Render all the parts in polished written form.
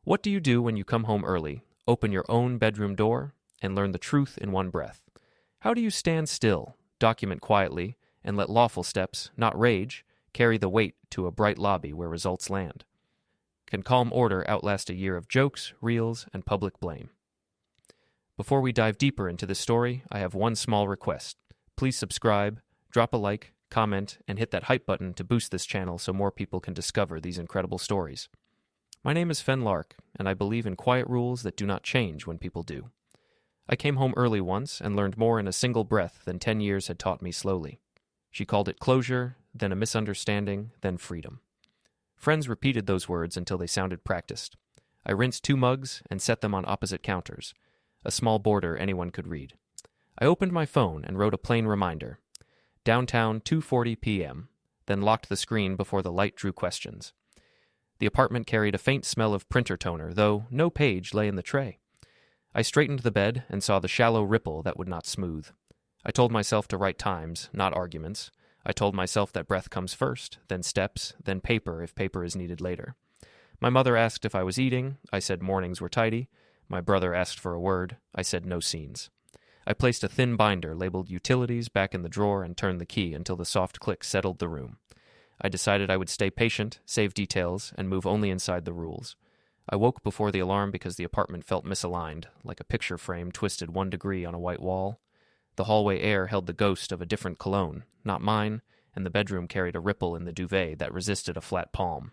What do you do when you come home early, open your own bedroom door, and learn the truth in one breath? How do you stand still, document quietly, and let lawful steps, not rage, carry the weight to a bright lobby where results land? Can calm order outlast a year of jokes, reels, and public blame? Before we dive deeper into this story, I have one small request. Please subscribe, drop a like, comment, and hit that hype button to boost this channel so more people can discover these incredible stories. My name is Fen Lark, and I believe in quiet rules that do not change when people do. I came home early once and learned more in a single breath than 10 years had taught me slowly. She called it closure, then a misunderstanding, then freedom. Friends repeated those words until they sounded practiced. I rinsed 2 mugs and set them on opposite counters, a small border anyone could read. I opened my phone and wrote a plain reminder. Downtown 2:40 p.m., then locked the screen before the light drew questions. The apartment carried a faint smell of printer toner, though no page lay in the tray. I straightened the bed and saw the shallow ripple that would not smooth. I told myself to write times, not arguments. I told myself that breath comes first, then steps, then paper if paper is needed later. My mother asked if I was eating. I said mornings were tidy. My brother asked for a word. I said no scenes. I placed a thin binder labeled Utilities back in the drawer and turned the key until the soft click settled the room. I decided I would stay patient, save details, and move only inside the rules. I woke before the alarm because the apartment felt misaligned, like a picture frame twisted 1 degree on a white wall. The hallway air held the ghost of a different cologne, not mine, and the bedroom carried a ripple in the duvet that resisted a flat palm.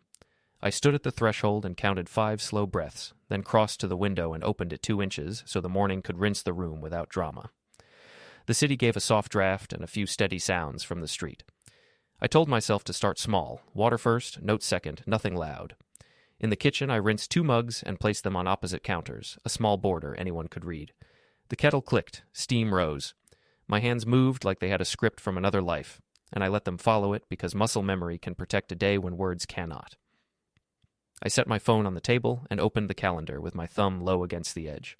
I stood at the threshold and counted 5 slow breaths, then crossed to the window and opened it 2 inches so the morning could rinse the room without drama. The city gave a soft draft and a few steady sounds from the street. I told myself to start small, water first, notes second, nothing loud. In the kitchen, I rinsed 2 mugs and placed them on opposite counters, a small border anyone could read. The kettle clicked, steam rose. My hands moved like they had a script from another life, and I let them follow it because muscle memory can protect a day when words cannot. I set my phone on the table and opened the calendar with my thumb low against the edge.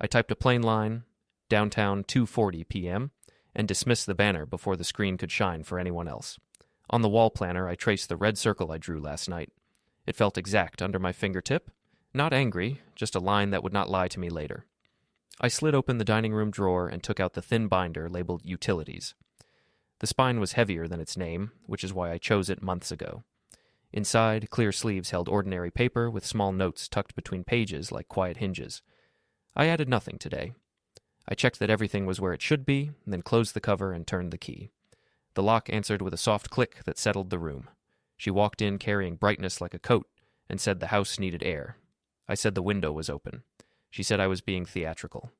I typed a plain line, downtown 2:40 p.m., and dismissed the banner before the screen could shine for anyone else. On the wall planner, I traced the red circle I drew last night. It felt exact under my fingertip. Not angry, just a line that would not lie to me later. I slid open the dining room drawer and took out the thin binder labeled Utilities. The spine was heavier than its name, which is why I chose it months ago. Inside, clear sleeves held ordinary paper with small notes tucked between pages like quiet hinges. I added nothing today. I checked that everything was where it should be, then closed the cover and turned the key. The lock answered with a soft click that settled the room. She walked in carrying brightness like a coat and said the house needed air. I said the window was open. She said I was being theatrical.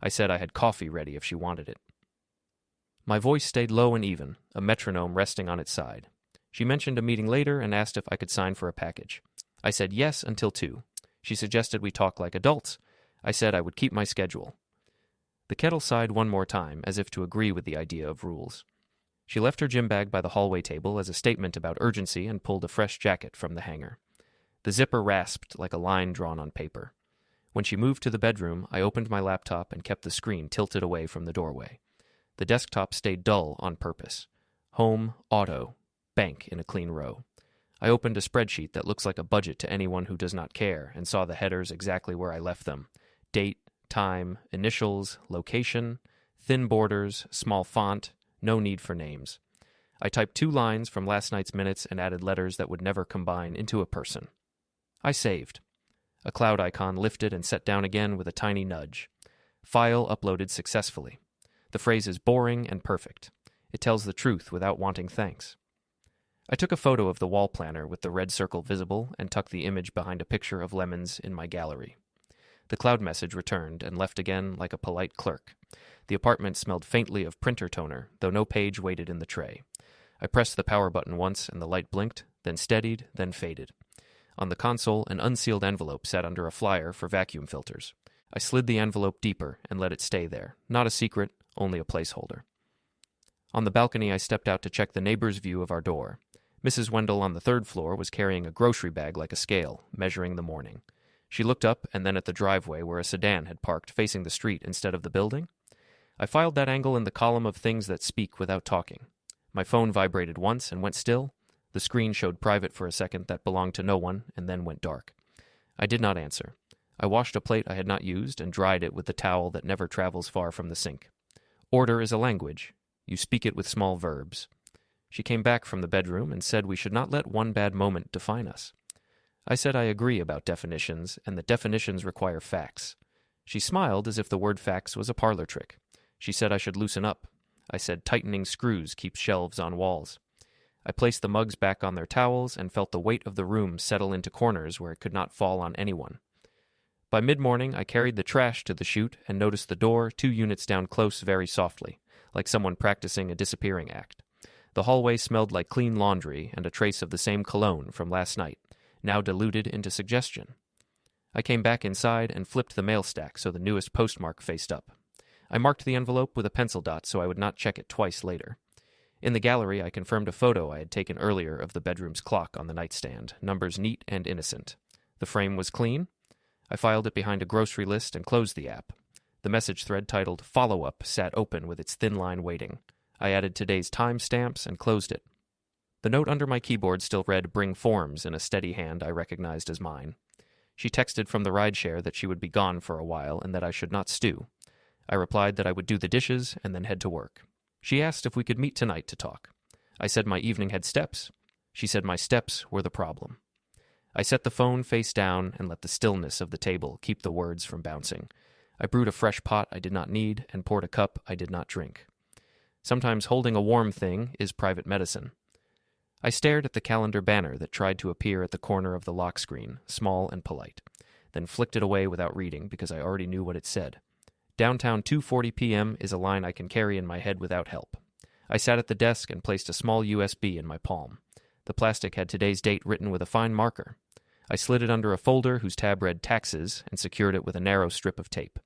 I said I had coffee ready if she wanted it. My voice stayed low and even, a metronome resting on its side. She mentioned a meeting later and asked if I could sign for a package. I said yes until 2. She suggested we talk like adults. I said I would keep my schedule. The kettle sighed one more time, as if to agree with the idea of rules. She left her gym bag by the hallway table as a statement about urgency and pulled a fresh jacket from the hanger. The zipper rasped like a line drawn on paper. When she moved to the bedroom, I opened my laptop and kept the screen tilted away from the doorway. The desktop stayed dull on purpose. Home, auto, bank in a clean row. I opened a spreadsheet that looks like a budget to anyone who does not care and saw the headers exactly where I left them. Date, time, initials, location, thin borders, small font, no need for names. I typed 2 lines from last night's minutes and added letters that would never combine into a person. I saved. A cloud icon lifted and set down again with a tiny nudge. File uploaded successfully. The phrase is boring and perfect. It tells the truth without wanting thanks. I took a photo of the wall planner with the red circle visible and tucked the image behind a picture of lemons in my gallery. The cloud message returned and left again like a polite clerk. The apartment smelled faintly of printer toner, though no page waited in the tray. I pressed the power button once and the light blinked, then steadied, then faded. On the console, an unsealed envelope sat under a flyer for vacuum filters. I slid the envelope deeper and let it stay there. Not a secret, only a placeholder. On the balcony, I stepped out to check the neighbor's view of our door. Mrs. Wendell on the 3rd floor was carrying a grocery bag like a scale, measuring the morning. She looked up and then at the driveway where a sedan had parked facing the street instead of the building. I filed that angle in the column of things that speak without talking. My phone vibrated once and went still. The screen showed private for a second that belonged to no one and then went dark. I did not answer. I washed a plate I had not used and dried it with the towel that never travels far from the sink. Order is a language. You speak it with small verbs. She came back from the bedroom and said we should not let one bad moment define us. I said I agree about definitions, and that definitions require facts. She smiled as if the word facts was a parlor trick. She said I should loosen up. I said tightening screws keep shelves on walls. I placed the mugs back on their towels and felt the weight of the room settle into corners where it could not fall on anyone. By mid-morning, I carried the trash to the chute and noticed the door 2 units down close very softly, like someone practicing a disappearing act. The hallway smelled like clean laundry and a trace of the same cologne from last night, now diluted into suggestion. I came back inside and flipped the mail stack so the newest postmark faced up. I marked the envelope with a pencil dot so I would not check it twice later. In the gallery, I confirmed a photo I had taken earlier of the bedroom's clock on the nightstand, numbers neat and innocent. The frame was clean. I filed it behind a grocery list and closed the app. The message thread titled Follow Up sat open with its thin line waiting. I added today's time stamps and closed it. The note under my keyboard still read Bring Forms in a steady hand I recognized as mine. She texted from the rideshare that she would be gone for a while and that I should not stew. I replied that I would do the dishes and then head to work. She asked if we could meet tonight to talk. I said my evening had steps. She said my steps were the problem. I set the phone face down and let the stillness of the table keep the words from bouncing. I brewed a fresh pot I did not need and poured a cup I did not drink. Sometimes holding a warm thing is private medicine. I stared at the calendar banner that tried to appear at the corner of the lock screen, small and polite, then flicked it away without reading because I already knew what it said. Downtown 2:40 p.m. is a line I can carry in my head without help. I sat at the desk and placed a small USB in my palm. The plastic had today's date written with a fine marker. I slid it under a folder whose tab read Taxes and secured it with a narrow strip of tape.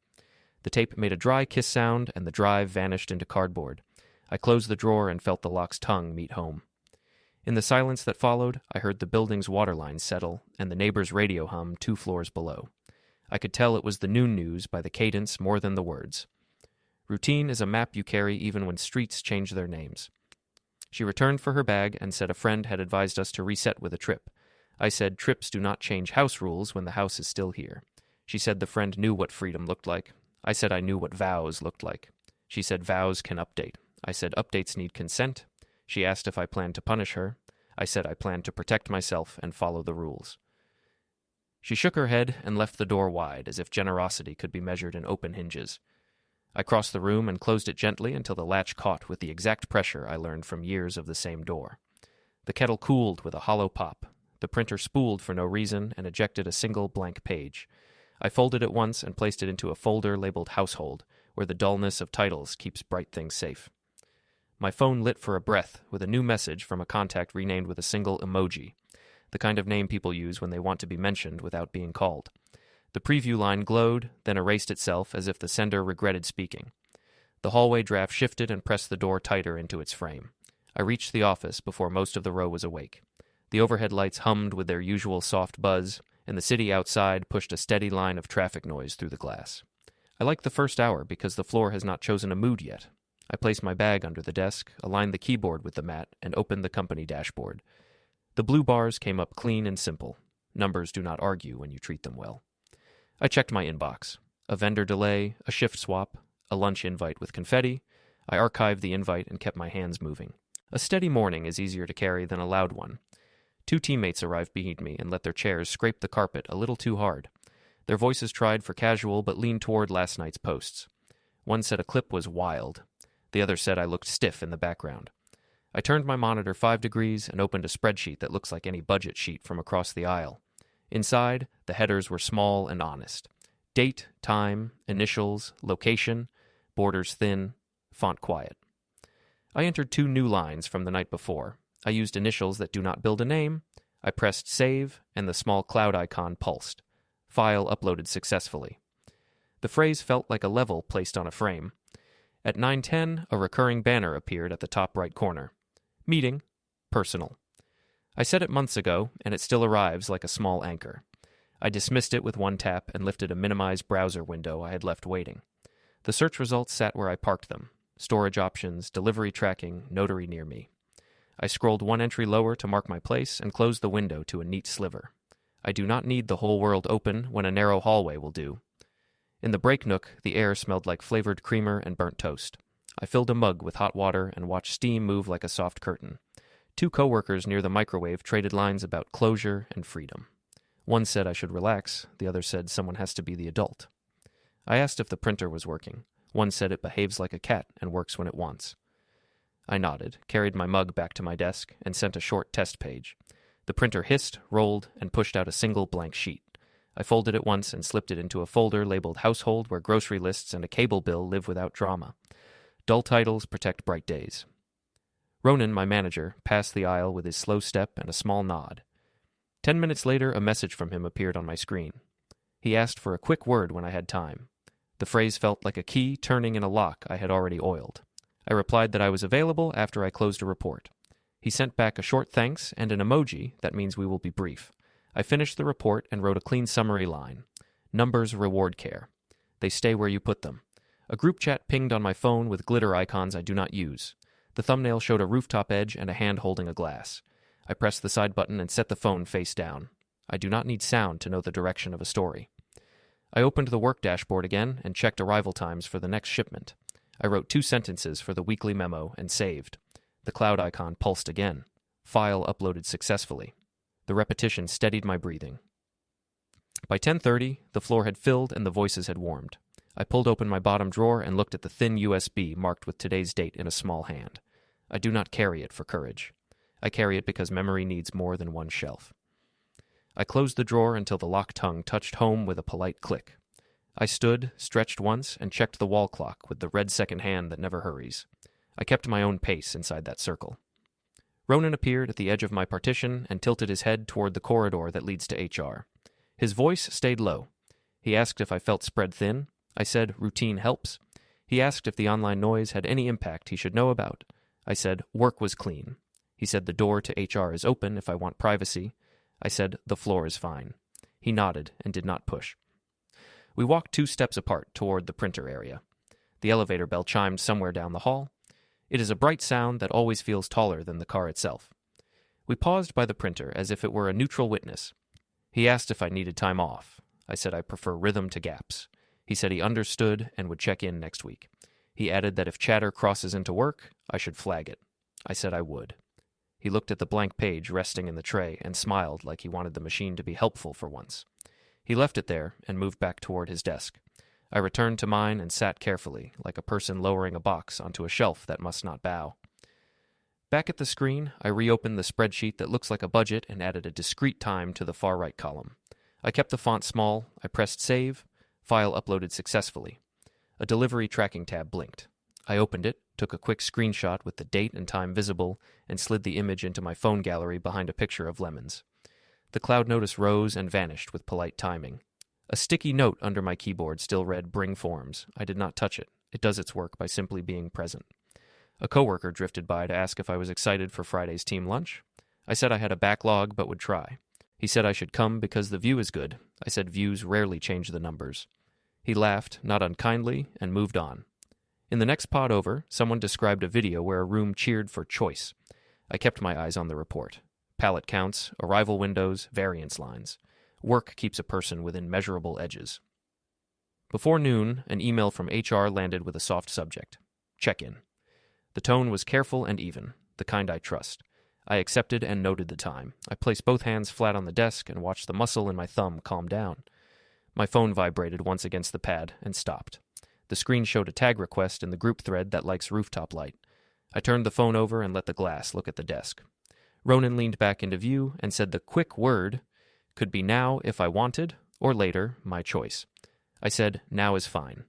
The tape made a dry kiss sound and the drive vanished into cardboard. I closed the drawer and felt the lock's tongue meet home. In the silence that followed, I heard the building's water lines settle and the neighbor's radio hum 2 floors below. I could tell it was the noon news by the cadence more than the words. Routine is a map you carry even when streets change their names. She returned for her bag and said a friend had advised us to reset with a trip. I said trips do not change house rules when the house is still here. She said the friend knew what freedom looked like. I said I knew what vows looked like. She said vows can update. I said updates need consent. She asked if I planned to punish her. I said I planned to protect myself and follow the rules. She shook her head and left the door wide, as if generosity could be measured in open hinges. I crossed the room and closed it gently until the latch caught with the exact pressure I learned from years of the same door. The kettle cooled with a hollow pop. The printer spooled for no reason and ejected a single blank page. I folded it once and placed it into a folder labeled Household, where the dullness of titles keeps bright things safe. My phone lit for a breath with a new message from a contact renamed with a single emoji, the kind of name people use when they want to be mentioned without being called. The preview line glowed, then erased itself as if the sender regretted speaking. The hallway draft shifted and pressed the door tighter into its frame. I reached the office before most of the row was awake. The overhead lights hummed with their usual soft buzz, and the city outside pushed a steady line of traffic noise through the glass. I like the first hour because the floor has not chosen a mood yet. I placed my bag under the desk, aligned the keyboard with the mat, and opened the company dashboard. The blue bars came up clean and simple. Numbers do not argue when you treat them well. I checked my inbox. A vendor delay, a shift swap, a lunch invite with confetti. I archived the invite and kept my hands moving. A steady morning is easier to carry than a loud one. 2 teammates arrived behind me and let their chairs scrape the carpet a little too hard. Their voices tried for casual but leaned toward last night's posts. One said a clip was wild. The other said I looked stiff in the background. I turned my monitor 5 degrees and opened a spreadsheet that looks like any budget sheet from across the aisle. Inside, the headers were small and honest. Date, time, initials, location, borders thin, font quiet. I entered 2 new lines from the night before. I used initials that do not build a name. I pressed save, and the small cloud icon pulsed. File uploaded successfully. The phrase felt like a level placed on a frame. At 9:10, a recurring banner appeared at the top right corner. Meeting. Personal. I said it months ago, and it still arrives like a small anchor. I dismissed it with 1 tap and lifted a minimized browser window I had left waiting. The search results sat where I parked them. Storage options, delivery tracking, notary near me. I scrolled 1 entry lower to mark my place and closed the window to a neat sliver. I do not need the whole world open when a narrow hallway will do. In the break nook, the air smelled like flavored creamer and burnt toast. I filled a mug with hot water and watched steam move like a soft curtain. 2 coworkers near the microwave traded lines about closure and freedom. One said I should relax, the other said someone has to be the adult. I asked if the printer was working. One said it behaves like a cat and works when it wants. I nodded, carried my mug back to my desk, and sent a short test page. The printer hissed, rolled, and pushed out a single blank sheet. I folded it once and slipped it into a folder labeled Household, where grocery lists and a cable bill live without drama. Dull titles protect bright days. Ronan, my manager, passed the aisle with his slow step and a small nod. 10 minutes later, a message from him appeared on my screen. He asked for a quick word when I had time. The phrase felt like a key turning in a lock I had already oiled. I replied that I was available after I closed a report. He sent back a short thanks and an emoji that means we will be brief. I finished the report and wrote a clean summary line. Numbers reward care. They stay where you put them. A group chat pinged on my phone with glitter icons I do not use. The thumbnail showed a rooftop edge and a hand holding a glass. I pressed the side button and set the phone face down. I do not need sound to know the direction of a story. I opened the work dashboard again and checked arrival times for the next shipment. I wrote 2 sentences for the weekly memo and saved. The cloud icon pulsed again. File uploaded successfully. The repetition steadied my breathing. By 10:30, the floor had filled and the voices had warmed. I pulled open my bottom drawer and looked at the thin USB marked with today's date in a small hand. I do not carry it for courage. I carry it because memory needs more than one shelf. I closed the drawer until the lock tongue touched home with a polite click. I stood, stretched once, and checked the wall clock with the red second hand that never hurries. I kept my own pace inside that circle. Ronan appeared at the edge of my partition and tilted his head toward the corridor that leads to HR. His voice stayed low. He asked if I felt spread thin. I said, routine helps. He asked if the online noise had any impact he should know about. I said, work was clean. He said the door to HR is open if I want privacy. I said, the floor is fine. He nodded and did not push. We walked 2 steps apart toward the printer area. The elevator bell chimed somewhere down the hall. It is a bright sound that always feels taller than the car itself. We paused by the printer as if it were a neutral witness. He asked if I needed time off. I said I prefer rhythm to gaps. He said he understood and would check in next week. He added that if chatter crosses into work, I should flag it. I said I would. He looked at the blank page resting in the tray and smiled like he wanted the machine to be helpful for once. He left it there and moved back toward his desk. I returned to mine and sat carefully, like a person lowering a box onto a shelf that must not bow. Back at the screen, I reopened the spreadsheet that looks like a budget and added a discrete time to the far right column. I kept the font small, I pressed save, file uploaded successfully. A delivery tracking tab blinked. I opened it, took a quick screenshot with the date and time visible, and slid the image into my phone gallery behind a picture of lemons. The cloud notice rose and vanished with polite timing. A sticky note under my keyboard still read, bring forms. I did not touch it. It does its work by simply being present. A coworker drifted by to ask if I was excited for Friday's team lunch. I said I had a backlog but would try. He said I should come because the view is good. I said views rarely change the numbers. He laughed, not unkindly, and moved on. In the next pod over, someone described a video where a room cheered for choice. I kept my eyes on the report. Pallet counts, arrival windows, variance lines. Work keeps a person within measurable edges. Before noon, an email from HR landed with a soft subject. Check-in. The tone was careful and even, the kind I trust. I accepted and noted the time. I placed both hands flat on the desk and watched the muscle in my thumb calm down. My phone vibrated once against the pad and stopped. The screen showed a tag request in the group thread that likes rooftop light. I turned the phone over and let the glass look at the desk. Ronan leaned back into view and said the quick word could be now if I wanted, or later, my choice. I said, now is fine.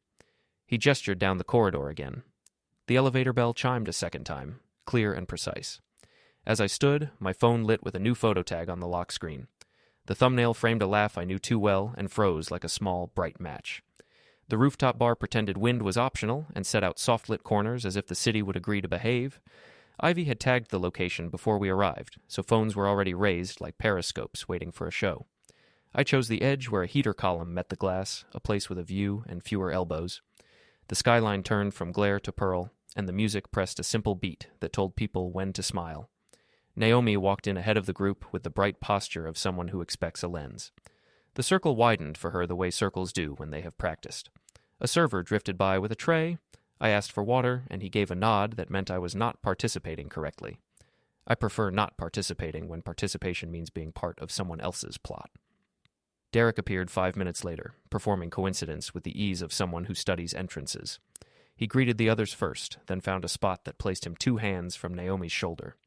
He gestured down the corridor again. The elevator bell chimed a second time, clear and precise. As I stood, my phone lit with a new photo tag on the lock screen. The thumbnail framed a laugh I knew too well and froze like a small, bright match. The rooftop bar pretended wind was optional and set out soft-lit corners as if the city would agree to behave. Ivy had tagged the location before we arrived, so phones were already raised like periscopes waiting for a show. I chose the edge where a heater column met the glass, a place with a view and fewer elbows. The skyline turned from glare to pearl, and the music pressed a simple beat that told people when to smile. Naomi walked in ahead of the group with the bright posture of someone who expects a lens. The circle widened for her the way circles do when they have practiced. A server drifted by with a tray. I asked for water, and he gave a nod that meant I was not participating correctly. I prefer not participating when participation means being part of someone else's plot. Derek appeared 5 minutes later, performing coincidence with the ease of someone who studies entrances. He greeted the others first, then found a spot that placed him 2 hands from Naomi's shoulder.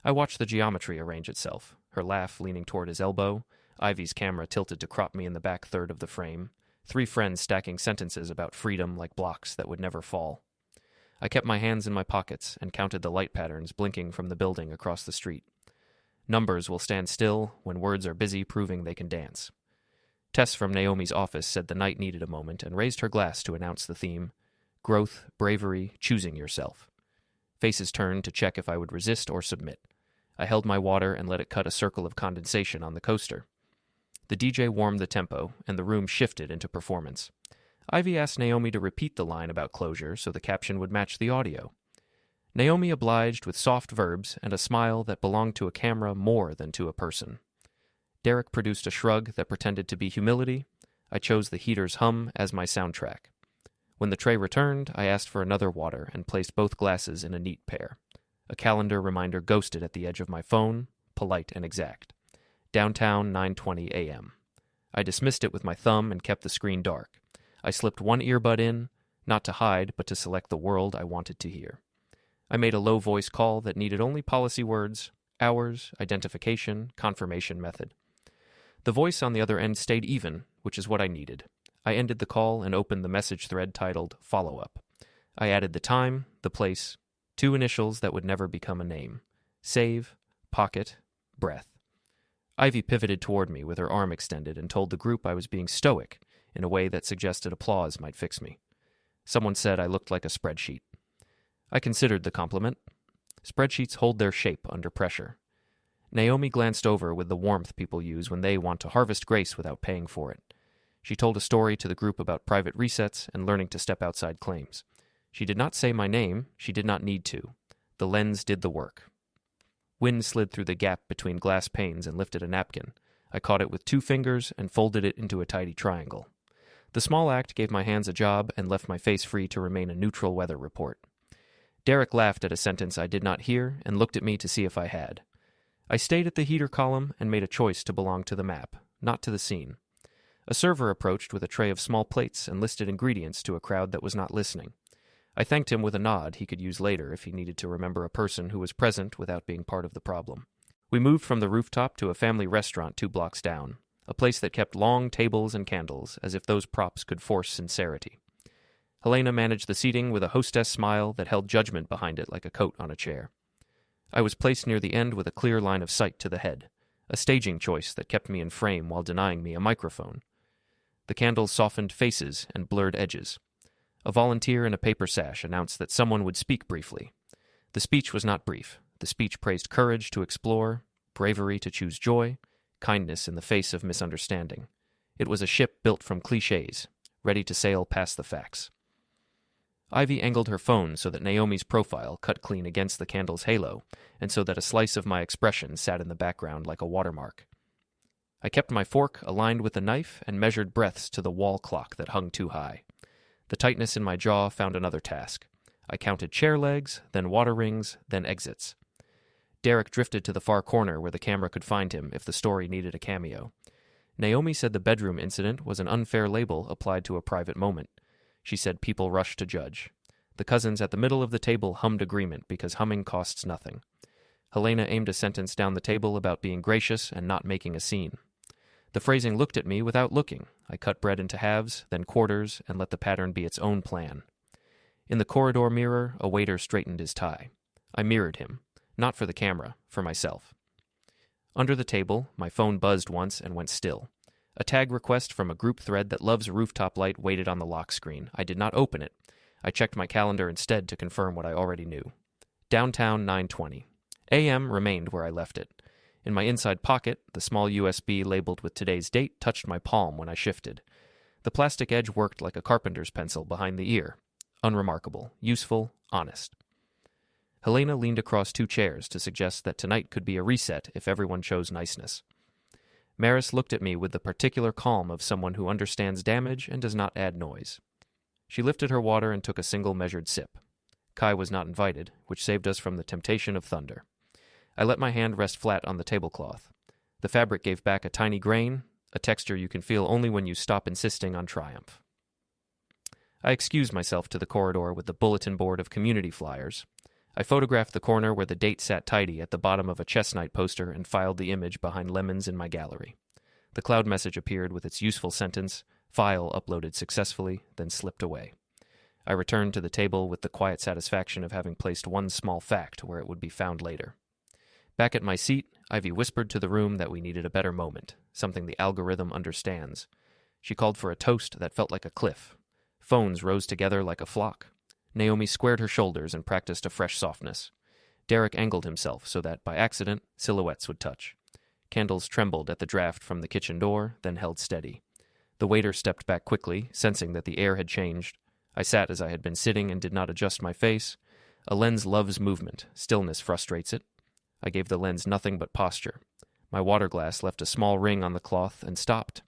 I watched the geometry arrange itself, her laugh leaning toward his elbow, Ivy's camera tilted to crop me in the back third of the frame, 3 friends stacking sentences about freedom like blocks that would never fall. I kept my hands in my pockets and counted the light patterns blinking from the building across the street. Numbers will stand still when words are busy proving they can dance. Tess from Naomi's office said the night needed a moment and raised her glass to announce the theme, growth, bravery, choosing yourself. Faces turned to check if I would resist or submit. I held my water and let it cut a circle of condensation on the coaster. The DJ warmed the tempo, and the room shifted into performance. Ivy asked Naomi to repeat the line about closure so the caption would match the audio. Naomi obliged with soft verbs and a smile that belonged to a camera more than to a person. Derek produced a shrug that pretended to be humility. I chose the heater's hum as my soundtrack. When the tray returned, I asked for another water and placed both glasses in a neat pair. A calendar reminder ghosted at the edge of my phone, polite and exact. Downtown, 9:20 a.m. I dismissed it with my thumb and kept the screen dark. I slipped one earbud in, not to hide, but to select the world I wanted to hear. I made a low voice call that needed only policy words, hours, identification, confirmation method. The voice on the other end stayed even, which is what I needed. I ended the call and opened the message thread titled Follow Up. I added the time, the place, 2 initials that would never become a name. Save, pocket, breath. Ivy pivoted toward me with her arm extended and told the group I was being stoic in a way that suggested applause might fix me. Someone said I looked like a spreadsheet. I considered the compliment. Spreadsheets hold their shape under pressure. Naomi glanced over with the warmth people use when they want to harvest grace without paying for it. She told a story to the group about private resets and learning to step outside claims. She did not say my name. She did not need to. The lens did the work. Wind slid through the gap between glass panes and lifted a napkin. I caught it with 2 fingers and folded it into a tidy triangle. The small act gave my hands a job and left my face free to remain a neutral weather report. Derek laughed at a sentence I did not hear and looked at me to see if I had. I stayed at the heater column and made a choice to belong to the map, not to the scene. A server approached with a tray of small plates and listed ingredients to a crowd that was not listening. I thanked him with a nod he could use later if he needed to remember a person who was present without being part of the problem. We moved from the rooftop to a family restaurant 2 blocks down, a place that kept long tables and candles, as if those props could force sincerity. Helena managed the seating with a hostess smile that held judgment behind it like a coat on a chair. I was placed near the end with a clear line of sight to the head, a staging choice that kept me in frame while denying me a microphone. The candles softened faces and blurred edges. A volunteer in a paper sash announced that someone would speak briefly. The speech was not brief. The speech praised courage to explore, bravery to choose joy, kindness in the face of misunderstanding. It was a ship built from cliches, ready to sail past the facts. Ivy angled her phone so that Naomi's profile cut clean against the candle's halo, and so that a slice of my expression sat in the background like a watermark. I kept my fork aligned with the knife and measured breaths to the wall clock that hung too high. The tightness in my jaw found another task. I counted chair legs, then water rings, then exits. Derek drifted to the far corner where the camera could find him if the story needed a cameo. Naomi said the bedroom incident was an unfair label applied to a private moment. She said people rushed to judge. The cousins at the middle of the table hummed agreement because humming costs nothing. Helena aimed a sentence down the table about being gracious and not making a scene. The phrasing looked at me without looking. I cut bread into halves, then quarters, and let the pattern be its own plan. In the corridor mirror, a waiter straightened his tie. I mirrored him, not for the camera, for myself. Under the table, my phone buzzed once and went still. A tag request from a group thread that loves rooftop light waited on the lock screen. I did not open it. I checked my calendar instead to confirm what I already knew. Downtown, 9:20. AM remained where I left it. In my inside pocket, the small USB labeled with today's date touched my palm when I shifted. The plastic edge worked like a carpenter's pencil behind the ear. Unremarkable, useful, honest. Helena leaned across 2 chairs to suggest that tonight could be a reset if everyone chose niceness. Maris looked at me with the particular calm of someone who understands damage and does not add noise. She lifted her water and took a single measured sip. Kai was not invited, which saved us from the temptation of thunder. I let my hand rest flat on the tablecloth. The fabric gave back a tiny grain, a texture you can feel only when you stop insisting on triumph. I excused myself to the corridor with the bulletin board of community flyers. I photographed the corner where the date sat tidy at the bottom of a chess night poster and filed the image behind lemons in my gallery. The cloud message appeared with its useful sentence, "File uploaded successfully," then slipped away. I returned to the table with the quiet satisfaction of having placed one small fact where it would be found later. Back at my seat, Ivy whispered to the room that we needed a better moment, something the algorithm understands. She called for a toast that felt like a cliff. Phones rose together like a flock. Naomi squared her shoulders and practiced a fresh softness. Derek angled himself so that, by accident, silhouettes would touch. Candles trembled at the draft from the kitchen door, then held steady. The waiter stepped back quickly, sensing that the air had changed. I sat as I had been sitting and did not adjust my face. A lens loves movement. Stillness frustrates it. I gave the lens nothing but posture. My water glass left a small ring on the cloth and stopped.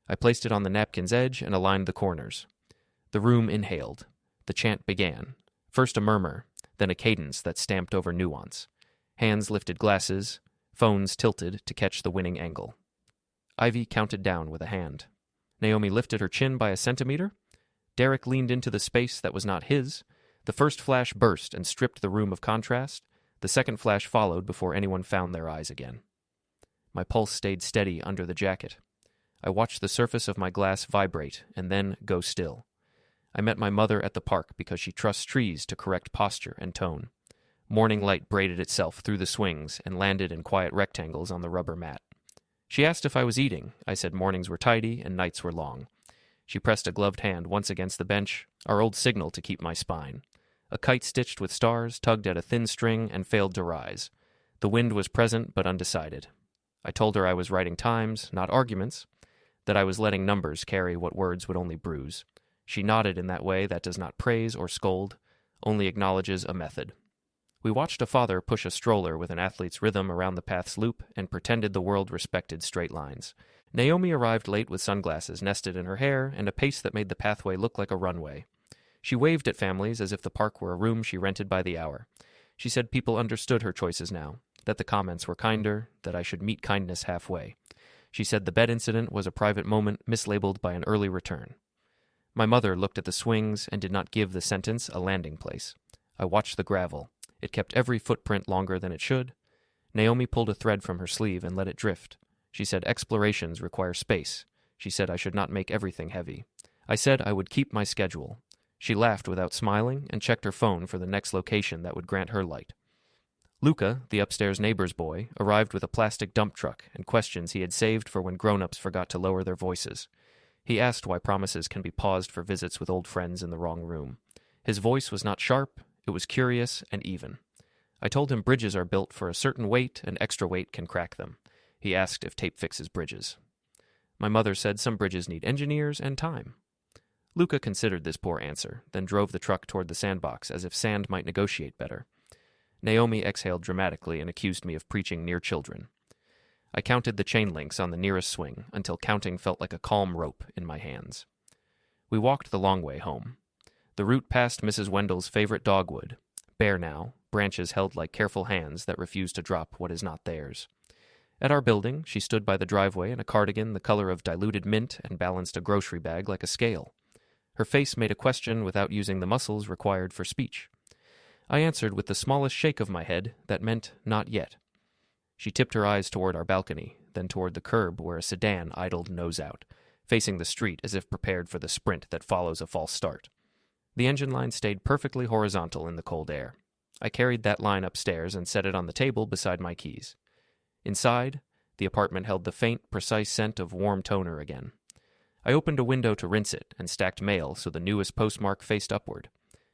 I placed it on the napkin's edge and aligned the corners. The room inhaled. The chant began. First a murmur, then a cadence that stamped over nuance. Hands lifted glasses, phones tilted to catch the winning angle. Ivy counted down with a hand. Naomi lifted her chin by a centimeter. Derek leaned into the space that was not his. The first flash burst and stripped the room of contrast. The second flash followed before anyone found their eyes again. My pulse stayed steady under the jacket. I watched the surface of my glass vibrate and then go still. I met my mother at the park because she trusts trees to correct posture and tone. Morning light braided itself through the swings and landed in quiet rectangles on the rubber mat. She asked if I was eating. I said mornings were tidy and nights were long. She pressed a gloved hand once against the bench, our old signal to keep my spine. A kite stitched with stars tugged at a thin string and failed to rise. The wind was present but undecided. I told her I was writing times, not arguments, that I was letting numbers carry what words would only bruise. She nodded in that way that does not praise or scold, only acknowledges a method. We watched a father push a stroller with an athlete's rhythm around the path's loop and pretended the world respected straight lines. Naomi arrived late with sunglasses nested in her hair and a pace that made the pathway look like a runway. She waved at families as if the park were a room she rented by the hour. She said people understood her choices now, that the comments were kinder, that I should meet kindness halfway. She said the bed incident was a private moment mislabeled by an early return. My mother looked at the swings and did not give the sentence a landing place. I watched the gravel. It kept every footprint longer than it should. Naomi pulled a thread from her sleeve and let it drift. She said explorations require space. She said I should not make everything heavy. I said I would keep my schedule. She laughed without smiling and checked her phone for the next location that would grant her light. Luca, the upstairs neighbor's boy, arrived with a plastic dump truck and questions he had saved for when grown-ups forgot to lower their voices. He asked why promises can be paused for visits with old friends in the wrong room. His voice was not sharp, it was curious and even. I told him bridges are built for a certain weight and extra weight can crack them. He asked if tape fixes bridges. My mother said some bridges need engineers and time. Luca considered this poor answer, then drove the truck toward the sandbox as if sand might negotiate better. Naomi exhaled dramatically and accused me of preaching near children. I counted the chain links on the nearest swing until counting felt like a calm rope in my hands. We walked the long way home. The route passed Mrs. Wendell's favorite dogwood, bare now, branches held like careful hands that refuse to drop what is not theirs. At our building, she stood by the driveway in a cardigan the color of diluted mint and balanced a grocery bag like a scale. Her face made a question without using the muscles required for speech. I answered with the smallest shake of my head that meant not yet. She tipped her eyes toward our balcony, then toward the curb where a sedan idled nose out, facing the street as if prepared for the sprint that follows a false start. The engine line stayed perfectly horizontal in the cold air. I carried that line upstairs and set it on the table beside my keys. Inside, the apartment held the faint, precise scent of warm toner again. I opened a window to rinse it and stacked mail so the newest postmark faced upward.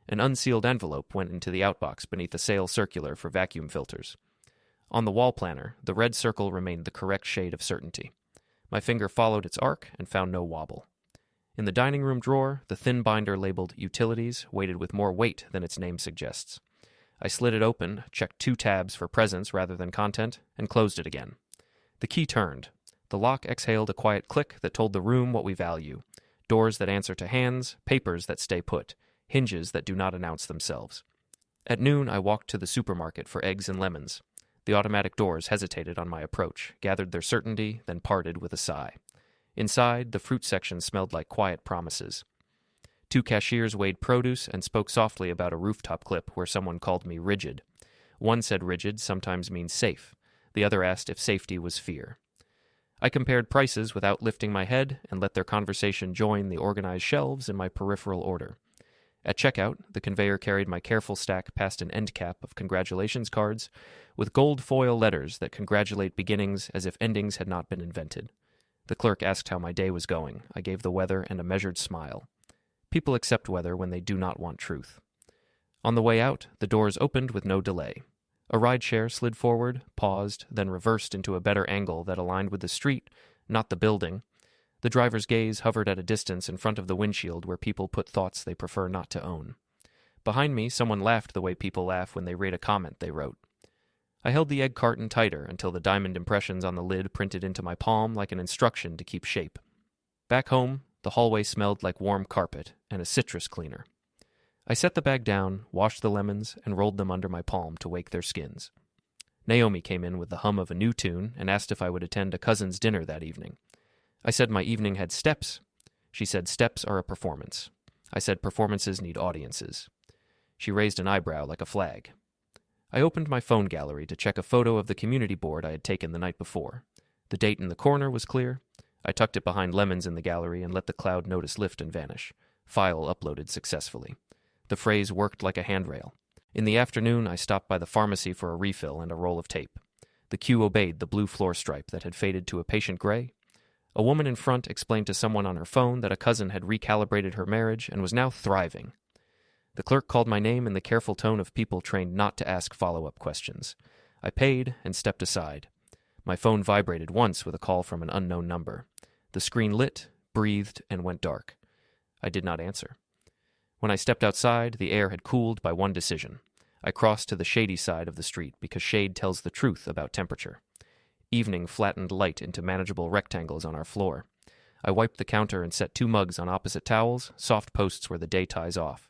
An unsealed envelope went into the outbox beneath a sale circular for vacuum filters. On the wall planner, the red circle remained the correct shade of certainty. My finger followed its arc and found no wobble. In the dining room drawer, the thin binder labeled Utilities weighted with more weight than its name suggests. I slid it open, checked 2 tabs for presence rather than content, and closed it again. The key turned. The lock exhaled a quiet click that told the room what we value. Doors that answer to hands, papers that stay put, hinges that do not announce themselves. At noon, I walked to the supermarket for eggs and lemons. The automatic doors hesitated on my approach, gathered their certainty, then parted with a sigh. Inside, the fruit section smelled like quiet promises. 2 cashiers weighed produce and spoke softly about a rooftop clip where someone called me rigid. One said rigid sometimes means safe. The other asked if safety was fear. I compared prices without lifting my head and let their conversation join the organized shelves in my peripheral order. At checkout, the conveyor carried my careful stack past an end cap of congratulations cards with gold foil letters that congratulate beginnings as if endings had not been invented. The clerk asked how my day was going. I gave the weather and a measured smile. People accept weather when they do not want truth. On the way out, the doors opened with no delay. A rideshare slid forward, paused, then reversed into a better angle that aligned with the street, not the building. The driver's gaze hovered at a distance in front of the windshield where people put thoughts they prefer not to own. Behind me, someone laughed the way people laugh when they read a comment they wrote. I held the egg carton tighter until the diamond impressions on the lid printed into my palm like an instruction to keep shape. Back home, the hallway smelled like warm carpet and a citrus cleaner. I set the bag down, washed the lemons, and rolled them under my palm to wake their skins. Naomi came in with the hum of a new tune and asked if I would attend a cousin's dinner that evening. I said my evening had steps. She said steps are a performance. I said performances need audiences. She raised an eyebrow like a flag. I opened my phone gallery to check a photo of the community board I had taken the night before. The date in the corner was clear. I tucked it behind lemons in the gallery and let the cloud notice lift and vanish. File uploaded successfully. The phrase worked like a handrail. In the afternoon, I stopped by the pharmacy for a refill and a roll of tape. The queue obeyed the blue floor stripe that had faded to a patient gray. A woman in front explained to someone on her phone that a cousin had recalibrated her marriage and was now thriving. The clerk called my name in the careful tone of people trained not to ask follow-up questions. I paid and stepped aside. My phone vibrated once with a call from an unknown number. The screen lit, breathed, and went dark. I did not answer. When I stepped outside, the air had cooled by one decision. I crossed to the shady side of the street because shade tells the truth about temperature. Evening flattened light into manageable rectangles on our floor. I wiped the counter and set 2 mugs on opposite towels, soft posts where the day ties off.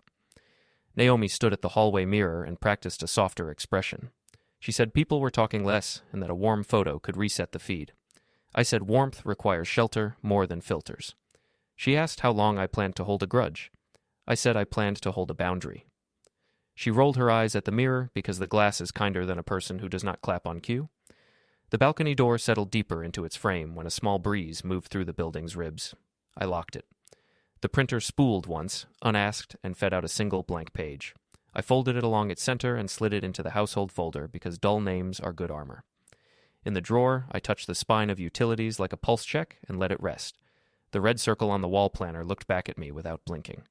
Naomi stood at the hallway mirror and practiced a softer expression. She said people were talking less and that a warm photo could reset the feed. I said warmth requires shelter more than filters. She asked how long I planned to hold a grudge. I said I planned to hold a boundary. She rolled her eyes at the mirror because the glass is kinder than a person who does not clap on cue. The balcony door settled deeper into its frame when a small breeze moved through the building's ribs. I locked it. The printer spooled once, unasked, and fed out a single blank page. I folded it along its center and slid it into the household folder because dull names are good armor. In the drawer, I touched the spine of utilities like a pulse check and let it rest. The red circle on the wall planner looked back at me without blinking.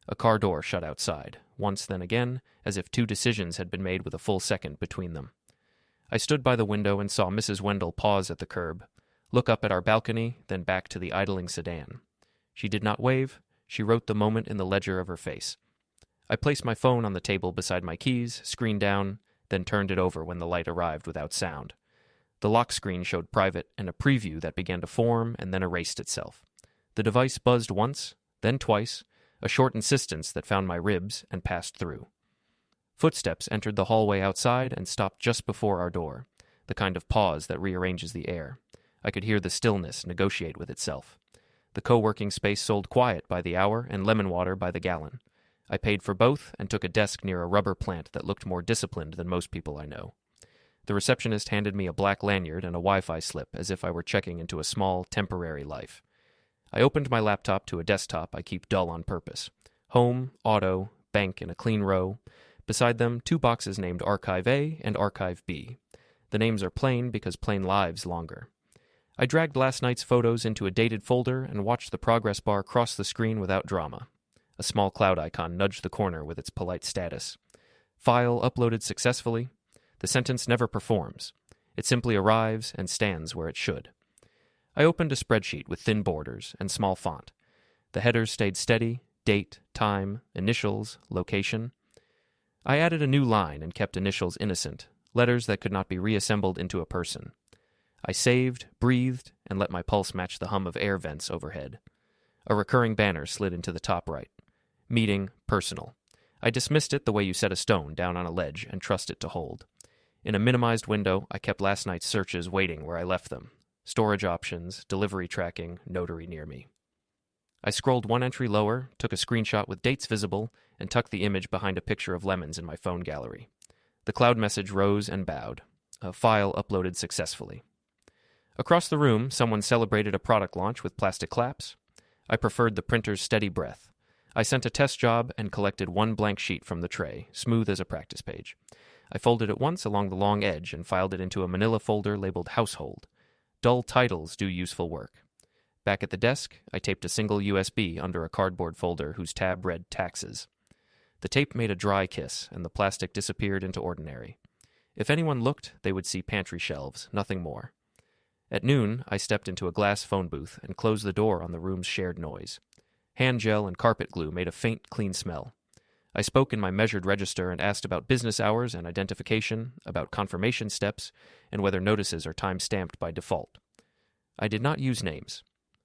A car door shut outside, once then again, as if 2 decisions had been made with a full second between them. I stood by the window and saw Mrs. Wendell pause at the curb, look up at our balcony, then back to the idling sedan. She did not wave. She wrote the moment in the ledger of her face. I placed my phone on the table beside my keys, screen down, then turned it over when the light arrived without sound. The lock screen showed private and a preview that began to form and then erased itself. The device buzzed once, then twice, a short insistence that found my ribs and passed through. Footsteps entered the hallway outside and stopped just before our door, the kind of pause that rearranges the air. I could hear the stillness negotiate with itself. The co-working space sold quiet by the hour and lemon water by the gallon. I paid for both and took a desk near a rubber plant that looked more disciplined than most people I know. The receptionist handed me a black lanyard and a Wi-Fi slip as if I were checking into a small, temporary life. I opened my laptop to a desktop I keep dull on purpose. Home, auto, bank in a clean row. Beside them, 2 boxes named Archive A and Archive B. The names are plain because plain lives longer. I dragged last night's photos into a dated folder and watched the progress bar cross the screen without drama. A small cloud icon nudged the corner with its polite status. File uploaded successfully. The sentence never performs. It simply arrives and stands where it should. I opened a spreadsheet with thin borders and small font. The headers stayed steady, date, time, initials, location. I added a new line and kept initials innocent, letters that could not be reassembled into a person. I saved, breathed, and let my pulse match the hum of air vents overhead. A recurring banner slid into the top right. Meeting personal. I dismissed it the way you set a stone down on a ledge and trust it to hold. In a minimized window, I kept last night's searches waiting where I left them. Storage options, delivery tracking, notary near me. I scrolled one entry lower, took a screenshot with dates visible, and tucked the image behind a picture of lemons in my phone gallery. The cloud message rose and bowed. A file uploaded successfully. Across the room, someone celebrated a product launch with plastic claps. I preferred the printer's steady breath. I sent a test job and collected one blank sheet from the tray, smooth as a practice page. I folded it once along the long edge and filed it into a manila folder labeled Household. Dull titles do useful work. Back at the desk, I taped a single USB under a cardboard folder whose tab read Taxes. The tape made a dry kiss, and the plastic disappeared into ordinary. If anyone looked, they would see pantry shelves, nothing more. At noon, I stepped into a glass phone booth and closed the door on the room's shared noise. Hand gel and carpet glue made a faint, clean smell. I spoke in my measured register and asked about business hours and identification, about confirmation steps, and whether notices are time-stamped by default. I did not use names.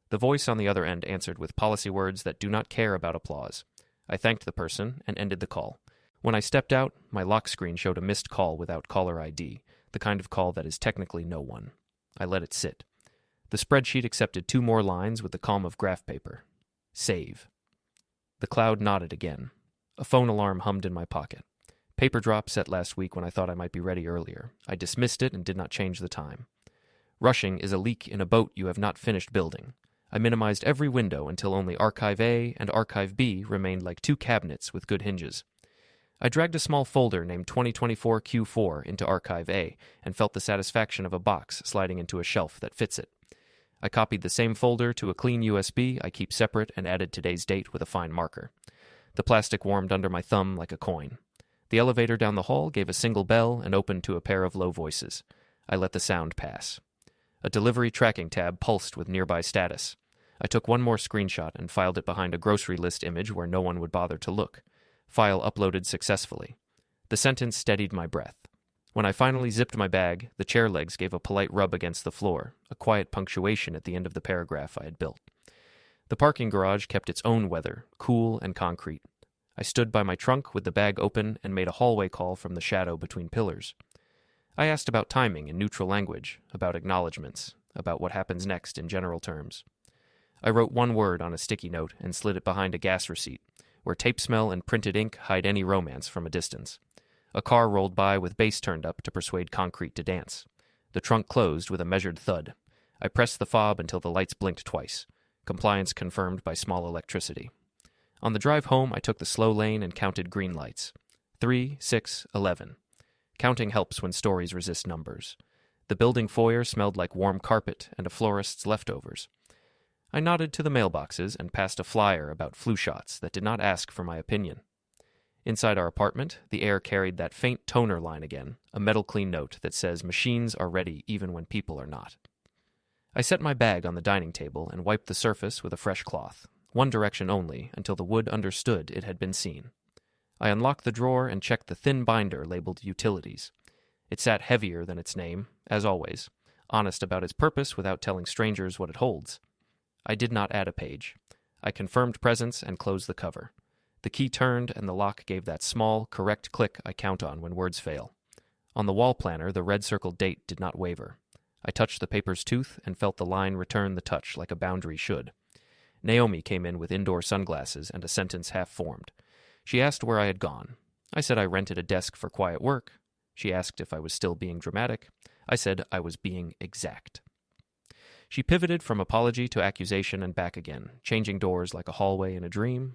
The voice on the other end answered with policy words that do not care about applause. I thanked the person and ended the call. When I stepped out, my lock screen showed a missed call without caller ID, the kind of call that is technically no one. I let it sit. The spreadsheet accepted 2 more lines with the calm of graph paper. Save. The cloud nodded again. A phone alarm hummed in my pocket. Paper drop set last week when I thought I might be ready earlier. I dismissed it and did not change the time. Rushing is a leak in a boat you have not finished building. I minimized every window until only Archive A and Archive B remained like 2 cabinets with good hinges. I dragged a small folder named 2024 Q4 into Archive A and felt the satisfaction of a box sliding into a shelf that fits it. I copied the same folder to a clean USB I keep separate and added today's date with a fine marker. The plastic warmed under my thumb like a coin. The elevator down the hall gave a single bell and opened to a pair of low voices. I let the sound pass. A delivery tracking tab pulsed with nearby status. I took one more screenshot and filed it behind a grocery list image where no one would bother to look. File uploaded successfully. The sentence steadied my breath. When I finally zipped my bag, the chair legs gave a polite rub against the floor, a quiet punctuation at the end of the paragraph I had built. The parking garage kept its own weather, cool and concrete. I stood by my trunk with the bag open and made a hallway call from the shadow between pillars. I asked about timing in neutral language, about acknowledgments, about what happens next in general terms. I wrote one word on a sticky note and slid it behind a gas receipt, where tape smell and printed ink hide any romance from a distance. A car rolled by with bass turned up to persuade concrete to dance. The trunk closed with a measured thud. I pressed the fob until the lights blinked twice. Compliance confirmed by small electricity. On the drive home, I took the slow lane and counted green lights. 3, 6, 11. Counting helps when stories resist numbers. The building foyer smelled like warm carpet and a florist's leftovers. I nodded to the mailboxes and passed a flyer about flu shots that did not ask for my opinion. Inside our apartment, the air carried that faint toner line again, a metal-clean note that says machines are ready even when people are not. I set my bag on the dining table and wiped the surface with a fresh cloth, one direction only, until the wood understood it had been seen. I unlocked the drawer and checked the thin binder labeled Utilities. It sat heavier than its name, as always, honest about its purpose without telling strangers what it holds. I did not add a page. I confirmed presence and closed the cover. The key turned and the lock gave that small, correct click I count on when words fail. On the wall planner, the red circled date did not waver. I touched the paper's tooth and felt the line return the touch like a boundary should. Naomi came in with indoor sunglasses and a sentence half-formed. She asked where I had gone. I said I rented a desk for quiet work. She asked if I was still being dramatic. I said I was being exact. She pivoted from apology to accusation and back again, changing doors like a hallway in a dream.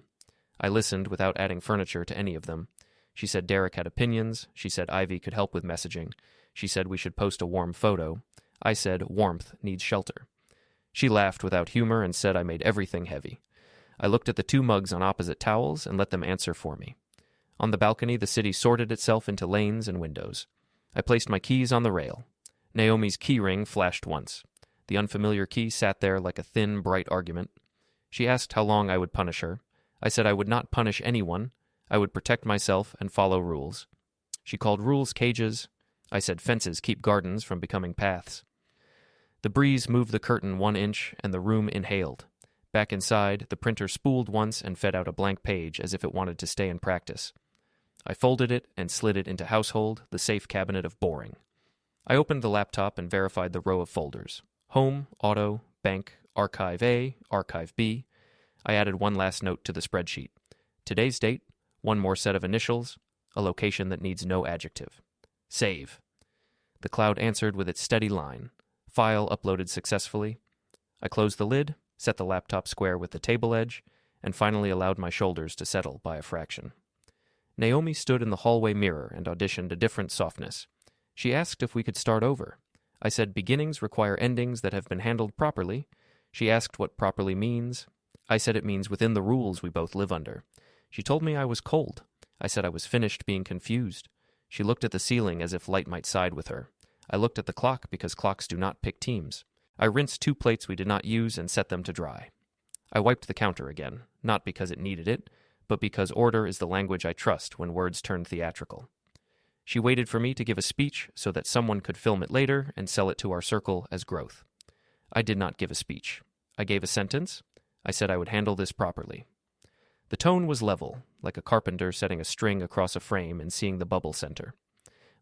I listened without adding furniture to any of them. She said Derek had opinions. She said Ivy could help with messaging. She said we should post a warm photo. I said warmth needs shelter. She laughed without humor and said I made everything heavy. I looked at the 2 mugs on opposite towels and let them answer for me. On the balcony, the city sorted itself into lanes and windows. I placed my keys on the rail. Naomi's key ring flashed once. The unfamiliar key sat there like a thin, bright argument. She asked how long I would punish her. I said I would not punish anyone. I would protect myself and follow rules. She called rules cages. I said fences keep gardens from becoming paths. The breeze moved the curtain 1 inch, and the room inhaled. Back inside, the printer spooled once and fed out a blank page as if it wanted to stay in practice. I folded it and slid it into Household, the safe cabinet of boring. I opened the laptop and verified the row of folders. Home, Auto, Bank, Archive A, Archive B. I added one last note to the spreadsheet. Today's date, one more set of initials, a location that needs no adjective. Save. The cloud answered with its steady line. File uploaded successfully. I closed the lid, set the laptop square with the table edge, and finally allowed my shoulders to settle by a fraction. Naomi stood in the hallway mirror and auditioned a different softness. She asked if we could start over. I said beginnings require endings that have been handled properly. She asked what properly means. I said it means within the rules we both live under. She told me I was cold. I said I was finished being confused. She looked at the ceiling as if light might side with her. I looked at the clock because clocks do not pick teams. I rinsed 2 plates we did not use and set them to dry. I wiped the counter again, not because it needed it, but because order is the language I trust when words turn theatrical. She waited for me to give a speech so that someone could film it later and sell it to our circle as growth. I did not give a speech. I gave a sentence. I said I would handle this properly. The tone was level, like a carpenter setting a string across a frame and seeing the bubble center.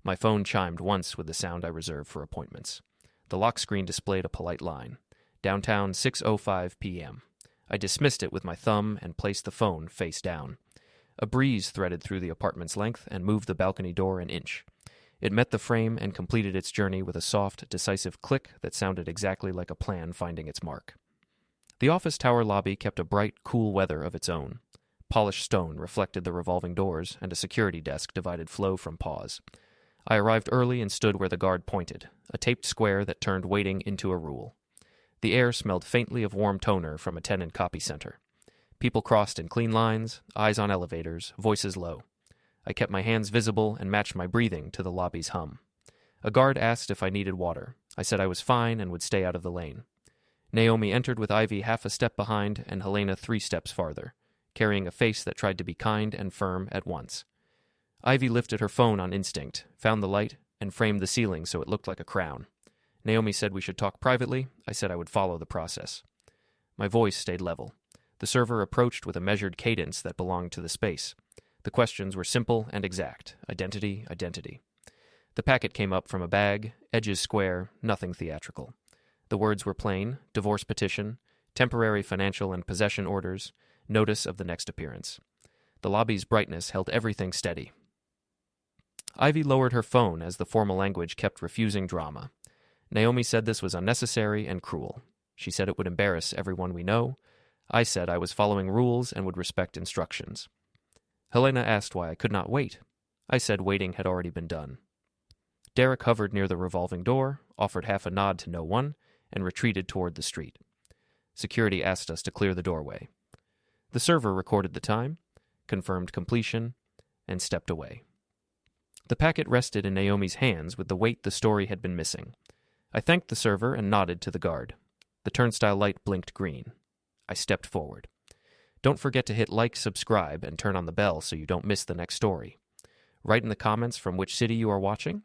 My phone chimed once with the sound I reserve for appointments. The lock screen displayed a polite line. Downtown 6:05 p.m. I dismissed it with my thumb and placed the phone face down. A breeze threaded through the apartment's length and moved the balcony door an inch. It met the frame and completed its journey with a soft, decisive click that sounded exactly like a plan finding its mark. The office tower lobby kept a bright, cool weather of its own. Polished stone reflected the revolving doors, and a security desk divided flow from pause. I arrived early and stood where the guard pointed, a taped square that turned waiting into a rule. The air smelled faintly of warm toner from a tenant copy center. People crossed in clean lines, eyes on elevators, voices low. I kept my hands visible and matched my breathing to the lobby's hum. A guard asked if I needed water. I said I was fine and would stay out of the lane. Naomi entered with Ivy half a step behind and Helena 3 steps farther, carrying a face that tried to be kind and firm at once. Ivy lifted her phone on instinct, found the light, and framed the ceiling so it looked like a crown. Naomi said we should talk privately. I said I would follow the process. My voice stayed level. The server approached with a measured cadence that belonged to the space. The questions were simple and exact. Identity, identity. The packet came up from a bag, edges square, nothing theatrical. The words were plain: divorce petition, temporary financial and possession orders, notice of the next appearance. The lobby's brightness held everything steady. Ivy lowered her phone as the formal language kept refusing drama. Naomi said this was unnecessary and cruel. She said it would embarrass everyone we know. I said I was following rules and would respect instructions. Helena asked why I could not wait. I said waiting had already been done. Derek hovered near the revolving door, offered half a nod to no one, and retreated toward the street. Security asked us to clear the doorway. The server recorded the time, confirmed completion, and stepped away. The packet rested in Naomi's hands with the weight the story had been missing. I thanked the server and nodded to the guard. The turnstile light blinked green. I stepped forward. Don't forget to hit like, subscribe, and turn on the bell so you don't miss the next story. Write in the comments from which city you are watching.